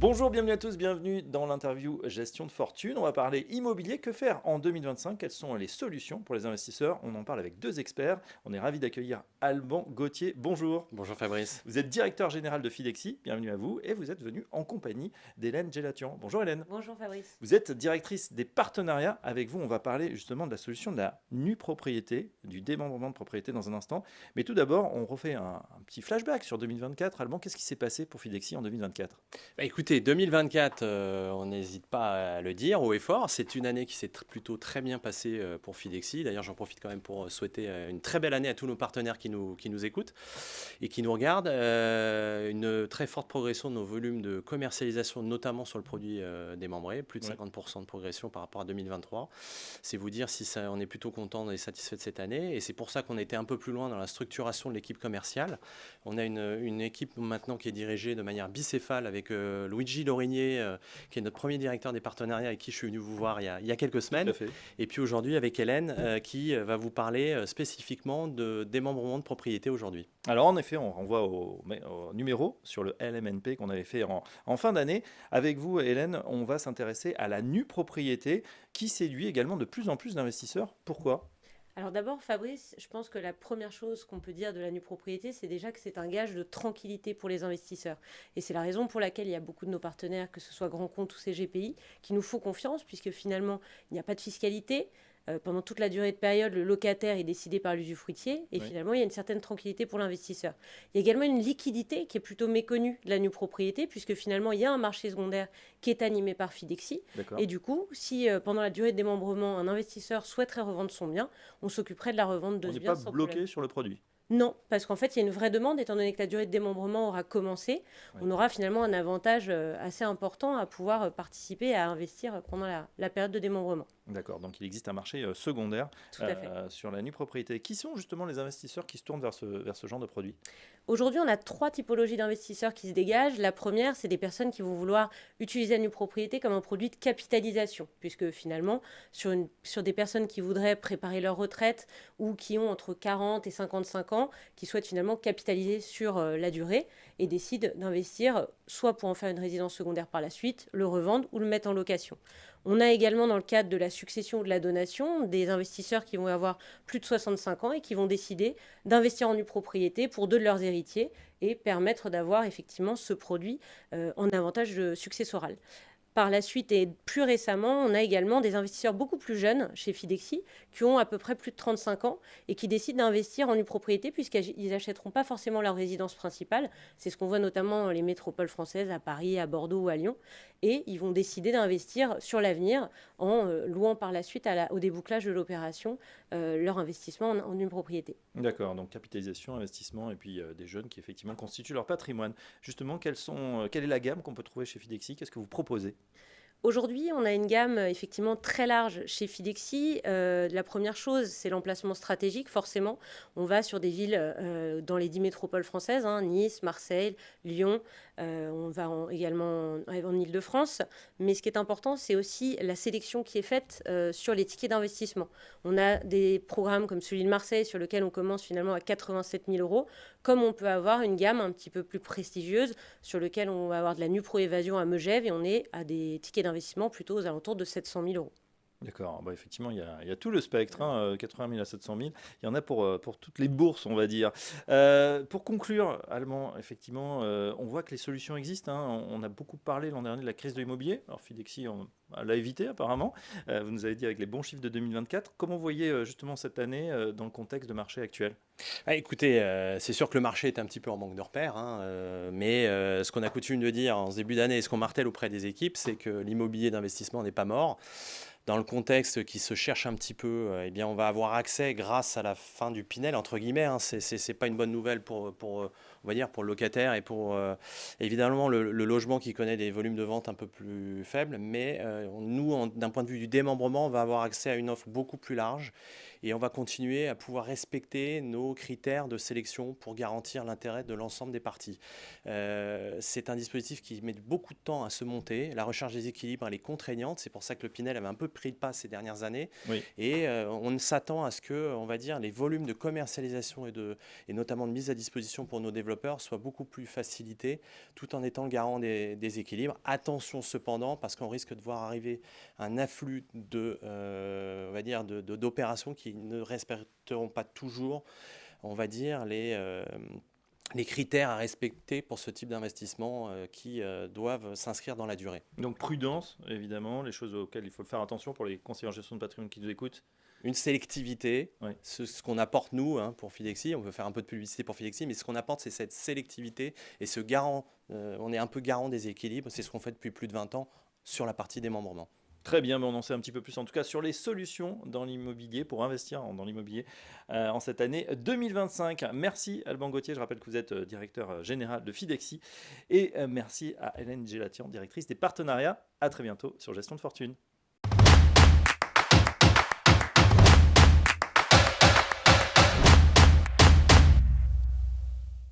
Bonjour, bienvenue à tous, bienvenue dans l'interview Gestion de fortune. On va parler immobilier, que faire en 2025, quelles sont les solutions pour les investisseurs. On en parle avec deux experts. On est ravis d'accueillir Alban Gauthier. Bonjour. Bonjour Fabrice. Vous êtes directeur général de Fidexi, bienvenue à vous, et vous êtes venu en compagnie d'Hélène Gélatian. Bonjour Hélène. Bonjour Fabrice. Vous êtes directrice des partenariats. Avec vous, on va parler justement de la solution de la nue propriété, du démembrement de propriété dans un instant. Mais tout d'abord, on refait un petit flashback sur 2024. Alban, qu'est-ce qui s'est passé pour Fidexi en 2024? Écoutez, 2024, on n'hésite pas à le dire haut et fort. C'est une année qui s'est plutôt très bien passée pour Fidexi. D'ailleurs, j'en profite quand même pour souhaiter une très belle année à tous nos partenaires qui nous écoutent et qui nous regardent. Une très forte progression de nos volumes de commercialisation, notamment sur le produit démembré. Plus de 50% de progression par rapport à 2023. C'est vous dire si ça, on est plutôt content et satisfait de cette année. Et c'est pour ça qu'on était un peu plus loin dans la structuration de l'équipe commerciale. On a une équipe maintenant qui est dirigée de manière bicéphale avec Luigi Lorigné, qui est notre premier directeur des partenariats avec qui je suis venu vous voir il y a quelques semaines. Tout à fait. Et puis aujourd'hui avec Hélène qui va vous parler spécifiquement de démembrement de propriété aujourd'hui. Alors en effet, on renvoie au numéro sur le LMNP qu'on avait fait en fin d'année. Avec vous, Hélène, on va s'intéresser à la nue propriété qui séduit également de plus en plus d'investisseurs. Pourquoi ? Alors d'abord Fabrice, je pense que la première chose qu'on peut dire de la nue propriété, c'est déjà que c'est un gage de tranquillité pour les investisseurs. Et c'est la raison pour laquelle il y a beaucoup de nos partenaires, que ce soit Grand Compte ou CGPI, qui nous font confiance, puisque finalement, il n'y a pas de fiscalité. Pendant toute la durée de période, le locataire est décidé par l'usufruitier et finalement, il y a une certaine tranquillité pour l'investisseur. Il y a également une liquidité qui est plutôt méconnue de la nue propriété, puisque finalement, il y a un marché secondaire qui est animé par Fidexi. Et du coup, si pendant la durée de démembrement, un investisseur souhaiterait revendre son bien, on s'occuperait de la revente de On ce n'est bien pas sans bloqué problème. sur le produit. Non, parce qu'en fait, il y a une vraie demande, étant donné que la durée de démembrement aura commencé, on aura finalement un avantage assez important à pouvoir participer à investir pendant la période de démembrement. D'accord, donc il existe un marché secondaire Tout à fait. sur la nue propriété. Qui sont justement les investisseurs qui se tournent vers ce genre de produit? Aujourd'hui, on a trois typologies d'investisseurs qui se dégagent. La première, c'est des personnes qui vont vouloir utiliser la nue propriété comme un produit de capitalisation, puisque finalement, sur des personnes qui voudraient préparer leur retraite ou qui ont entre 40 et 55 ans, qui souhaitent finalement capitaliser sur la durée et décident d'investir soit pour en faire une résidence secondaire par la suite, le revendre ou le mettre en location. On a également dans le cadre de la succession ou de la donation des investisseurs qui vont avoir plus de 65 ans et qui vont décider d'investir en nue propriété pour deux de leurs héritiers et permettre d'avoir effectivement ce produit en avantage successoral. Par la suite et plus récemment, on a également des investisseurs beaucoup plus jeunes chez Fidexi qui ont à peu près plus de 35 ans et qui décident d'investir en nue propriété puisqu'ils n'achèteront pas forcément leur résidence principale. C'est ce qu'on voit notamment dans les métropoles françaises, à Paris, à Bordeaux ou à Lyon. Et ils vont décider d'investir sur l'avenir en louant par la suite au débouclage de l'opération leur investissement en nue propriété. D'accord, donc capitalisation, investissement et puis des jeunes qui effectivement constituent leur patrimoine. Justement, quelle est la gamme qu'on peut trouver chez Fidexi? Qu'est-ce que vous proposez? Aujourd'hui, on a une gamme effectivement très large chez Fidexi. La première chose, c'est l'emplacement stratégique. Forcément, on va sur des villes dans les 10 métropoles françaises, Nice, Marseille, Lyon. On va également en Île-de-France. Mais ce qui est important, c'est aussi la sélection qui est faite sur les tickets d'investissement. On a des programmes comme celui de Marseille sur lequel on commence finalement à 87 000 euros, comme on peut avoir une gamme un petit peu plus prestigieuse sur lequel on va avoir de la nue pro-évasion à Megève et on est à des tickets d'investissement plutôt aux alentours de 700 000 euros. D'accord, bah effectivement, il y a tout le spectre, 80 000 à 700 000. Il y en a pour toutes les bourses, on va dire. Pour conclure, Allemand, effectivement, on voit que les solutions existent. On a beaucoup parlé l'an dernier de la crise de l'immobilier. Alors, Fidexi l'a évité, apparemment. Vous nous avez dit avec les bons chiffres de 2024. Comment vous voyez justement cette année dans le contexte de marché actuel? Écoutez, c'est sûr que le marché est un petit peu en manque de repères, mais ce qu'on a coutume de dire en ce début d'année et ce qu'on martèle auprès des équipes, c'est que l'immobilier d'investissement n'est pas mort. Dans le contexte qui se cherche un petit peu, eh bien, on va avoir accès grâce à la fin du Pinel, entre guillemets. C'est pas une bonne nouvelle on va dire, pour le locataire et pour évidemment le logement qui connaît des volumes de vente un peu plus faibles. Mais nous, d'un point de vue du démembrement, on va avoir accès à une offre beaucoup plus large et on va continuer à pouvoir respecter nos critères de sélection pour garantir l'intérêt de l'ensemble des parties. C'est un dispositif qui met beaucoup de temps à se monter. La recherche des équilibres, elle est contraignante. C'est pour ça que le Pinel avait un peu pris le pas ces dernières années. Oui. Et on s'attend à ce que, on va dire, les volumes de commercialisation et notamment de mise à disposition pour nos développeurs soient beaucoup plus facilités, tout en étant le garant des équilibres. Attention cependant, parce qu'on risque de voir arriver un afflux on va dire, d'opérations qui ne respecteront pas toujours, on va dire, les critères à respecter pour ce type d'investissement qui doivent s'inscrire dans la durée. Donc prudence, évidemment, les choses auxquelles il faut faire attention pour les conseillers en gestion de patrimoine qui nous écoutent. Une sélectivité, Oui. ce qu'on apporte nous pour Fidexi, on peut faire un peu de publicité pour Fidexi, mais ce qu'on apporte c'est cette sélectivité et ce garant, on est un peu garant des équilibres, c'est ce qu'on fait depuis plus de 20 ans sur la partie démembrement. Très bien, mais on en sait un petit peu plus en tout cas sur les solutions dans l'immobilier pour investir dans l'immobilier en cette année 2025. Merci Alban Gauthier, je rappelle que vous êtes directeur général de Fidexi et merci à Hélène Gélatian, directrice des partenariats. À très bientôt sur Gestion de Fortune.